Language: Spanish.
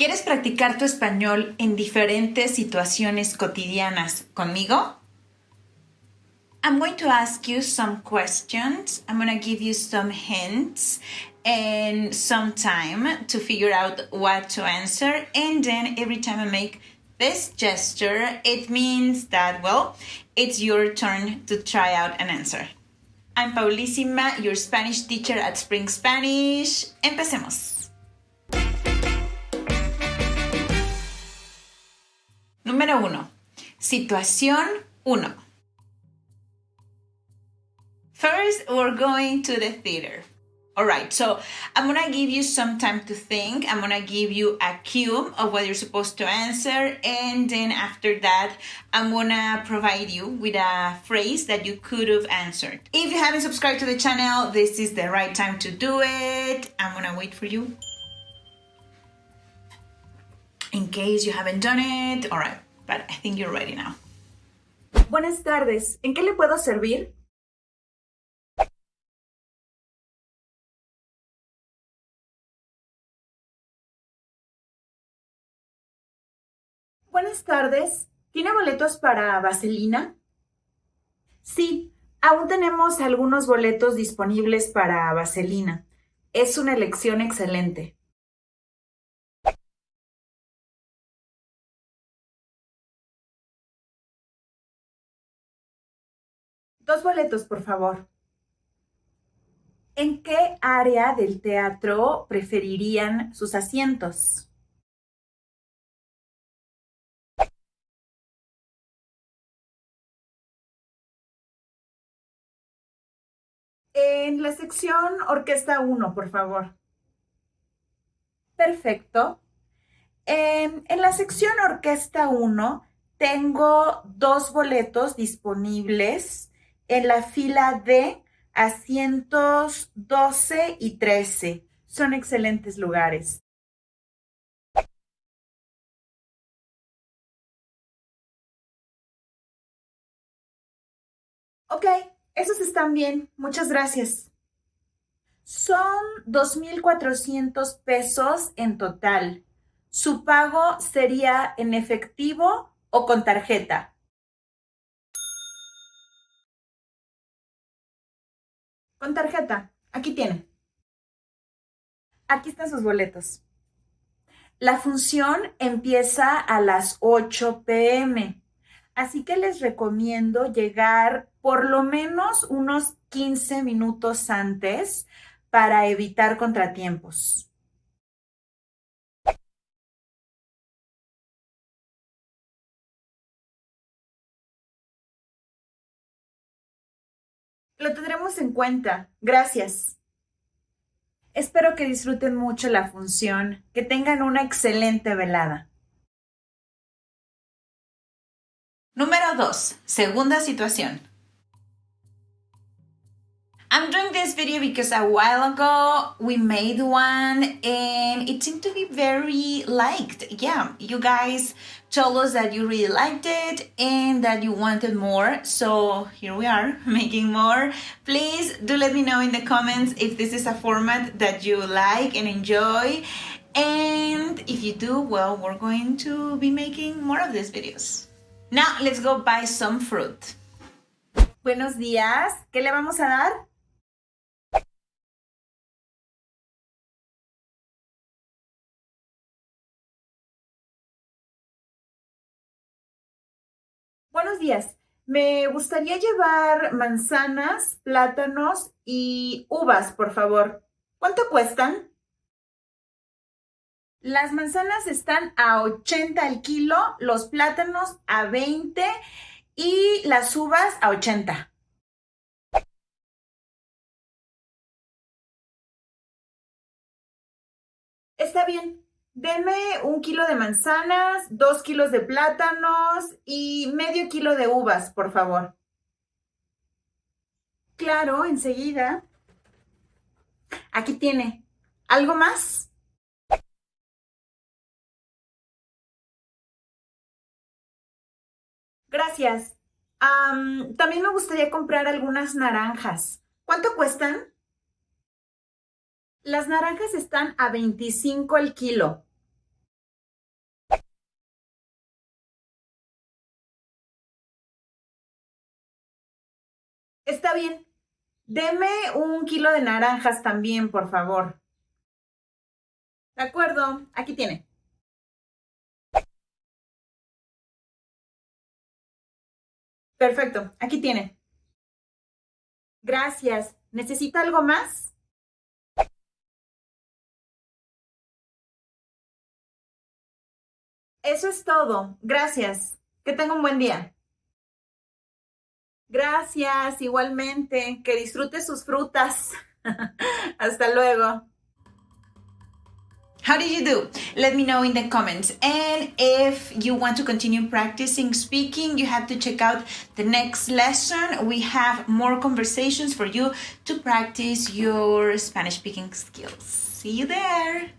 ¿Quieres practicar tu español en diferentes situaciones cotidianas conmigo? I'm going to ask you some questions. I'm going to give you some hints and some time to figure out what to answer. And then every time I make this gesture, it means that, well, it's your turn to try out an answer. I'm Paulísima, your Spanish teacher at Spring Spanish. Empecemos. Número 1. Situación 1. First, we're going to the theater. All right, so I'm going to give you some time to think. I'm going to give you a cue of what you're supposed to answer. And then after that, I'm going to provide you with a phrase that you could have answered. If you haven't subscribed to the channel, this is the right time to do it. I'm going to wait for you. In case you haven't done it. All right, but I think you're ready now. Buenas tardes. ¿En qué le puedo servir? Buenas tardes. ¿Tiene boletos para Vaselina? Sí, aún tenemos algunos boletos disponibles para Vaselina. Es una elección excelente. Dos boletos, por favor. ¿En qué área del teatro preferirían sus asientos? En la sección Orquesta 1, por favor. Perfecto. En la sección Orquesta 1 tengo dos boletos disponibles en la fila D, asientos 12 y 13. Son excelentes lugares. Ok, esos están bien. Muchas gracias. Son 2,400 pesos en total. ¿Su pago sería en efectivo o con tarjeta? Con tarjeta. Aquí tiene. Aquí están sus boletos. La función empieza a las 8 p.m. Así que les recomiendo llegar por lo menos unos 15 minutos antes para evitar contratiempos. Lo tendremos en cuenta. Gracias. Espero que disfruten mucho la función, que tengan una excelente velada. Número 2. Segunda situación. I'm doing this video because a while ago we made one and it seemed to be very liked. Yeah, you guys told us that you really liked it and that you wanted more. So here we are making more. Please do let me know in the comments if this is a format that you like and enjoy. And if you do, well, we're going to be making more of these videos. Now let's go buy some fruit. Buenos días. ¿Qué le vamos a dar? Buenos días. Me gustaría llevar manzanas, plátanos y uvas, por favor. ¿Cuánto cuestan? Las manzanas están a 80 el kilo, los plátanos a 20 y las uvas a 80. Está bien. Deme 1 kilo de manzanas, 2 kilos de plátanos y medio kilo de uvas, por favor. Claro, enseguida. Aquí tiene. ¿Algo más? Gracias. También me gustaría comprar algunas naranjas. ¿Cuánto cuestan? Las naranjas están a 25 el kilo. Está bien. Deme 1 kilo de naranjas también, por favor. De acuerdo, aquí tiene. Perfecto, aquí tiene. Gracias. ¿Necesita algo más? Eso es todo. Gracias. Que tenga un buen día. Gracias, igualmente. Que disfrute sus frutas. Hasta luego. How did you do? Let me know in the comments. And if you want to continue practicing speaking, you have to check out the next lesson. We have more conversations for you to practice your Spanish speaking skills. See you there.